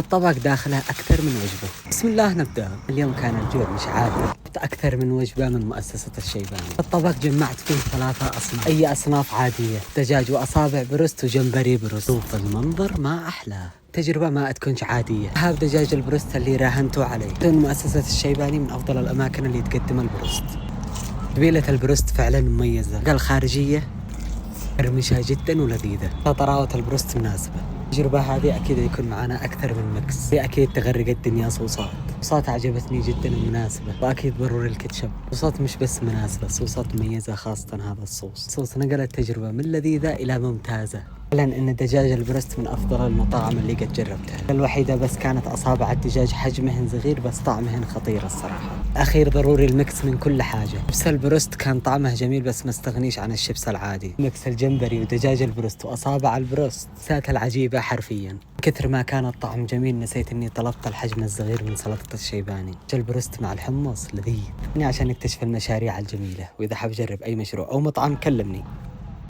الطبق داخله أكثر من وجبة. بسم الله نبدأ. اليوم كان الجوع مش عادي، أكثر من وجبة من مؤسسة الشيباني. الطبق جمعت فيه 3 أصناف، أي أصناف عادية، دجاج وأصابع بروست وجمبري بروست. شوف المنظر ما أحلاه، تجربة ما تكونش عادية. هذا دجاج البروست اللي راهنتوا عليه. مؤسسة الشيباني من أفضل الأماكن اللي تقدم البروست. تتبيلة البروست فعلا مميزة، الخارجية قرمشة جدا ولذيذة. طراوة البروست مناسبة. التجربة هذه أكيد يكون معنا أكثر من مكس، هي أكيد تغرق الدنيا صوصات عجبتني جدا ومناسبة، وأكيد ضروري الكاتشب. صوصات مش بس مناسبة، صوصات مميزة، خاصة هذا الصوص نقل التجربة من لذيذة إلى ممتازة. فعلا إن دجاج البروست من أفضل المطاعم اللي قد جربتها. الوحيدة بس كانت أصابع الدجاج حجمهن صغير بس طعمهن خطير الصراحة. أخير ضروري المكس من كل حاجة. شيبس البروست كان طعمه جميل بس ما استغنيش عن الشيبس العادي. مكس الجمبري ودجاج البروست وأصابع البروست سات العجيبة حرفيا. كثر ما كان الطعم جميل نسيت إني طلبت الحجم الصغير من سلطة الشيباني. البروست مع الحمص لذيذ. عشان نكتشف المشاريع الجميلة، وإذا حاب جرب أي مشروع أو مطعم كلمني.